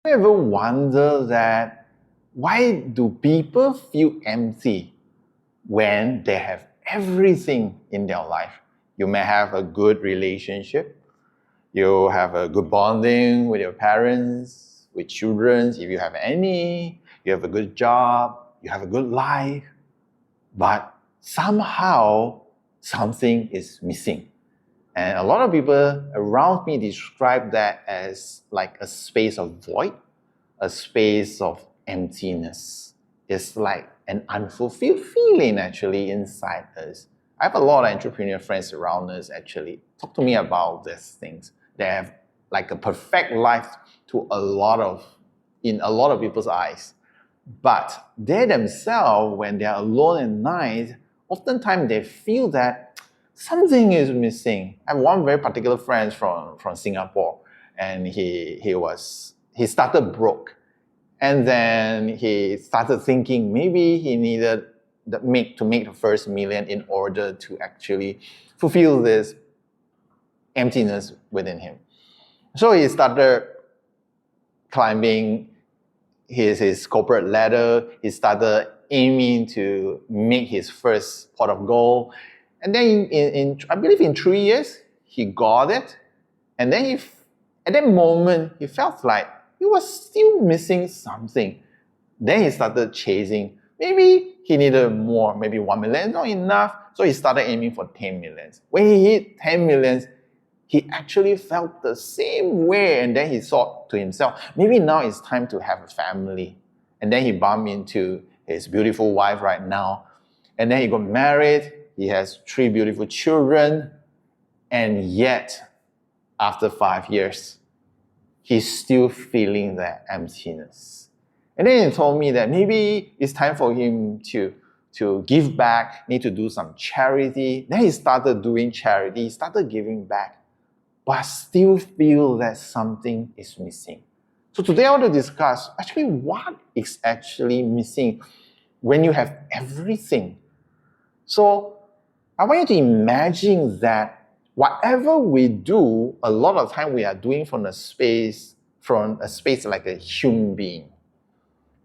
You ever wonder that why do people feel empty when they have everything in their life? You may have a good relationship, you have a good bonding with your parents, with children, if you have any, you have a good job, you have a good life, but somehow something is missing. And a lot of people around me describe that as like a space of void, a space of emptiness. It's like an unfulfilled feeling actually inside us. I have a lot of entrepreneur friends around us actually talk to me about these things. They have like a perfect life in a lot of people's eyes. But they themselves, when they are alone at night, oftentimes they feel that something is missing. I have one very particular friend from Singapore, and he started broke. And then he started thinking maybe he needed to make the first million in order to actually fulfill this emptiness within him. So he started climbing his corporate ladder. He started aiming to make his first pot of gold. And then I believe in 3 years, he got it. And then at that moment, he felt like he was still missing something. Then he started chasing. Maybe he needed more, maybe 1 million, not enough. So he started aiming for 10 millions. When he hit 10 millions, he actually felt the same way. And then he thought to himself, maybe now it's time to have a family. And then he bumped into his beautiful wife right now. And then he got married. He has 3 beautiful children. And yet, after 5 years, he's still feeling that emptiness. And then he told me that maybe it's time for him to give back, need to do some charity. Then he started doing charity, he started giving back, but still feel that something is missing. So today I want to discuss actually what is actually missing when you have everything. So I want you to imagine that whatever we do, a lot of time we are doing from a space like a human being.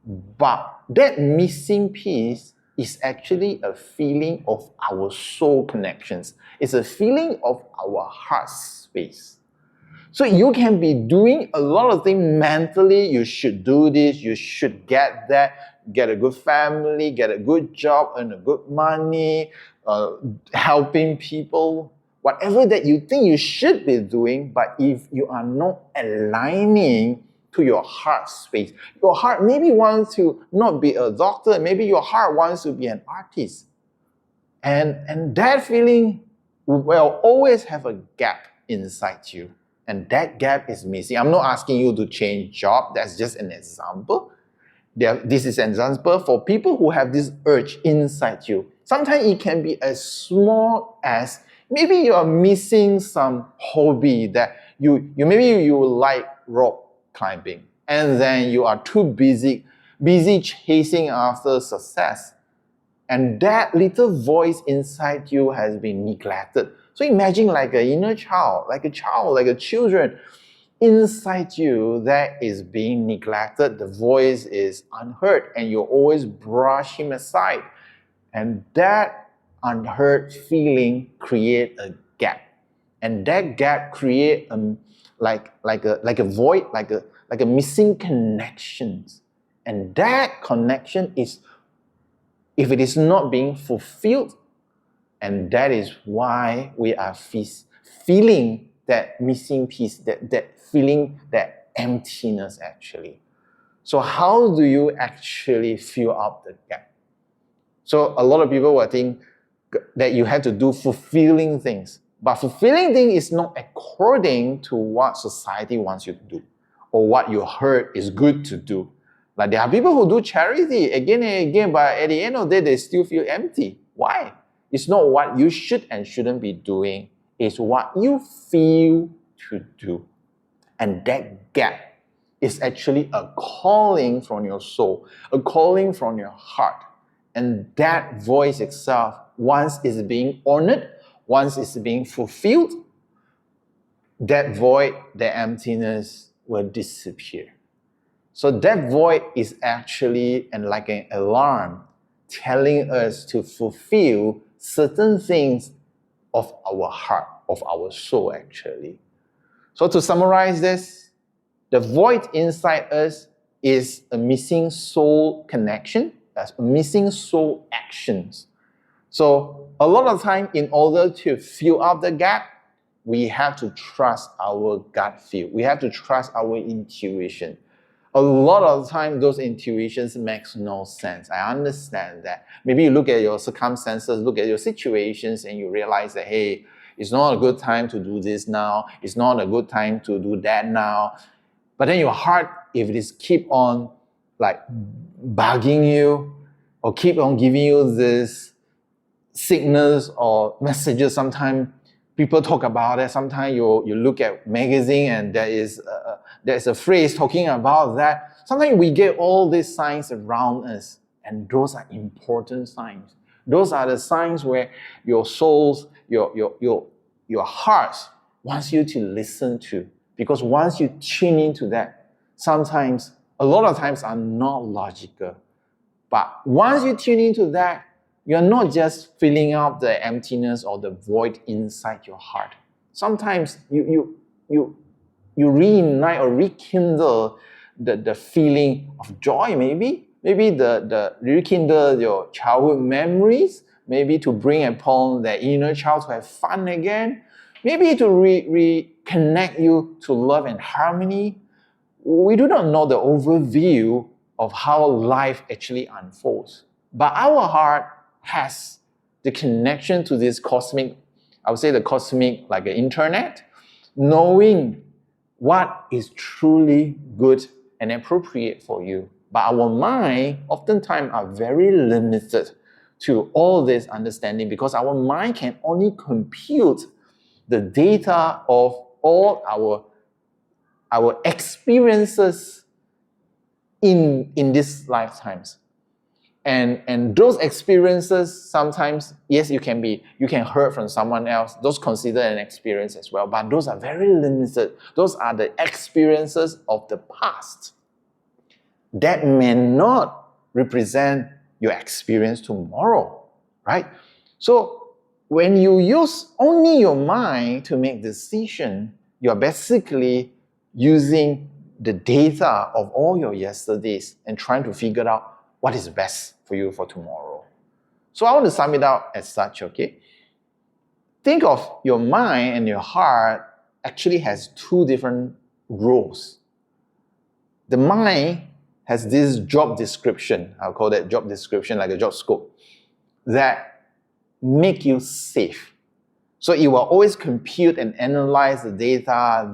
But that missing piece is actually a feeling of our soul connections. It's a feeling of our heart space. So you can be doing a lot of things mentally. You should do this, you should get that, get a good family, get a good job, earn a good money, helping people, whatever that you think you should be doing. But if you are not aligning to your heart space, your heart maybe wants to not be a doctor, maybe your heart wants to be an artist. And that feeling will always have a gap inside you. And that gap is missing. I'm not asking you to change job. That's just an example. This is an example for people who have this urge inside you. Sometimes it can be as small as maybe you are missing some hobby that maybe you like rock climbing, and then you are too busy chasing after success. And that little voice inside you has been neglected. So imagine like an inner child, like a children inside you that is being neglected. The voice is unheard and you always brush him aside. And that unheard feeling create a gap. And that gap create like a void, like a missing connections. And that connection is, if it is not being fulfilled, and that is why we are feeling that missing piece, that feeling, that emptiness actually. So how do you actually fill up the gap? So a lot of people will think that you have to do fulfilling things. But fulfilling thing is not according to what society wants you to do or what you heard is good to do. Like there are people who do charity again and again, but at the end of the day, they still feel empty. Why? It's not what you should and shouldn't be doing. It's what you feel to do. And that gap is actually a calling from your soul, a calling from your heart. And that voice itself, once it's being honored, once it's being fulfilled, that void, the emptiness will disappear. So that void is actually like an alarm telling us to fulfill certain things of our heart, of our soul actually. So to summarize this, the void inside us is a missing soul connection, that's missing soul actions. So a lot of time, in order to fill up the gap, we have to trust our gut feel. We have to trust our intuition. A lot of the time, those intuitions makes no sense. I understand that. Maybe you look at your circumstances, look at your situations, and you realize that, hey, it's not a good time to do this now. It's not a good time to do that now. But then your heart, if it is keep on like bugging you or keep on giving you this signals or messages, sometimes people talk about it. Sometimes you look at magazine and there's a phrase talking about that. Sometimes we get all these signs around us, and those are important signs. Those are the signs where your souls, your heart wants you to listen to. Because once you tune into that, sometimes, a lot of times are not logical. But once you tune into that, you're not just filling up the emptiness or the void inside your heart. Sometimes you reignite or rekindle the feeling of joy, maybe. Maybe the rekindle your childhood memories, maybe to bring upon the inner child to have fun again, maybe to reconnect you to love and harmony. We do not know the overview of how life actually unfolds. But our heart has the connection to this cosmic, I would say the cosmic like an internet, knowing what is truly good and appropriate for you. But our mind oftentimes are very limited to all this understanding, because our mind can only compute the data of all our experiences in these lifetimes. And those experiences sometimes, yes, you can hear from someone else. Those considered an experience as well, but those are very limited. Those are the experiences of the past that may not represent your experience tomorrow, right? So when you use only your mind to make decision, you're basically using the data of all your yesterdays and trying to figure out what is best for you for tomorrow. So I want to sum it up as such, okay? Think of your mind and your heart actually has two different roles. The mind has this job description, I'll call that job description, like a job scope, that make you safe. So it will always compute and analyze the data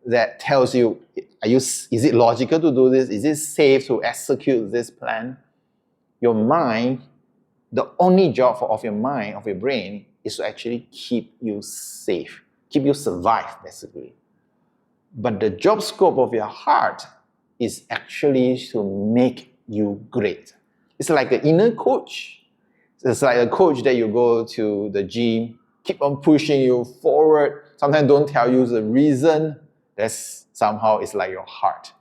that tells you, is it logical to do this? Is it safe to execute this plan? Your mind, the only job of your mind, of your brain, is to actually keep you safe, keep you survive, basically. But the job scope of your heart is actually to make you great. It's like an inner coach. It's like a coach that you go to the gym, keep on pushing you forward, sometimes don't tell you the reason. That's somehow it's like your heart.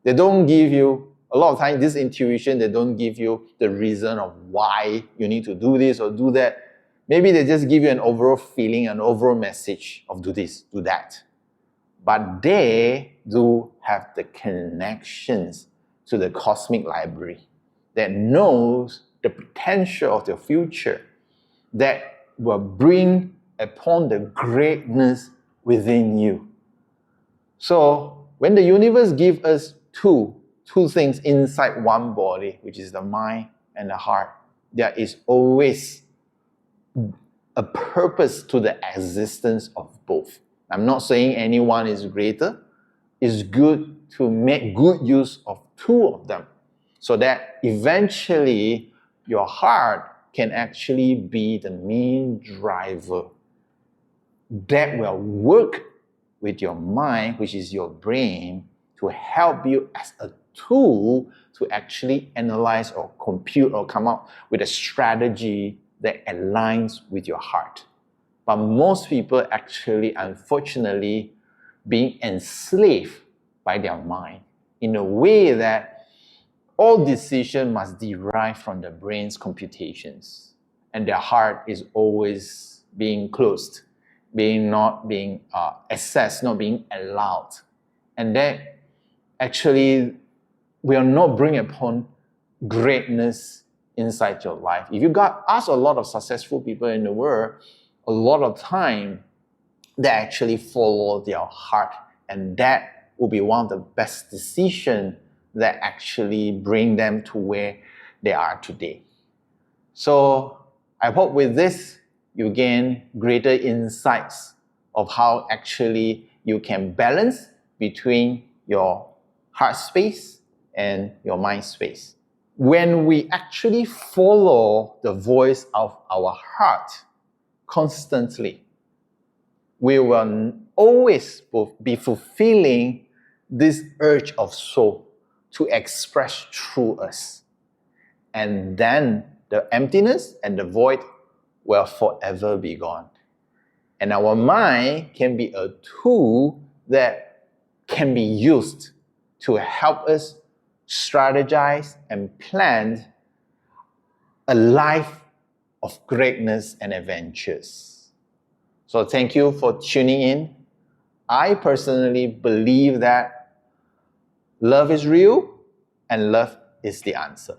They don't give you, a lot of times this intuition, they don't give you the reason of why you need to do this or do that. Maybe they just give you an overall feeling, an overall message of do this, do that. But they do have the connections to the cosmic library that knows the potential of the future, that will bring upon the greatness within you. So when the universe gives us two things inside one body, which is the mind and the heart, there is always a purpose to the existence of both. I'm not saying anyone is greater. It's good to make good use of two of them, so that eventually your heart can actually be the main driver that will work with your mind, which is your brain, to help you as a tool to actually analyze or compute or come up with a strategy that aligns with your heart. But most people actually, unfortunately, being enslaved by their mind in a way that all decision must derive from the brain's computations, and their heart is always being closed, not being accessed, not being allowed. And that actually will not bring upon greatness inside your life. If you ask a lot of successful people in the world, a lot of time they actually follow their heart, and that will be one of the best decisions that actually bring them to where they are today. So I hope with this you gain greater insights of how actually you can balance between your heart space and your mind space. When we actually follow the voice of our heart constantly, we will always be fulfilling this urge of soul to express through us. And then the emptiness and the void will forever be gone. And our mind can be a tool that can be used to help us strategize and plan a life of greatness and adventures. So thank you for tuning in. I personally believe that love is real and love is the answer.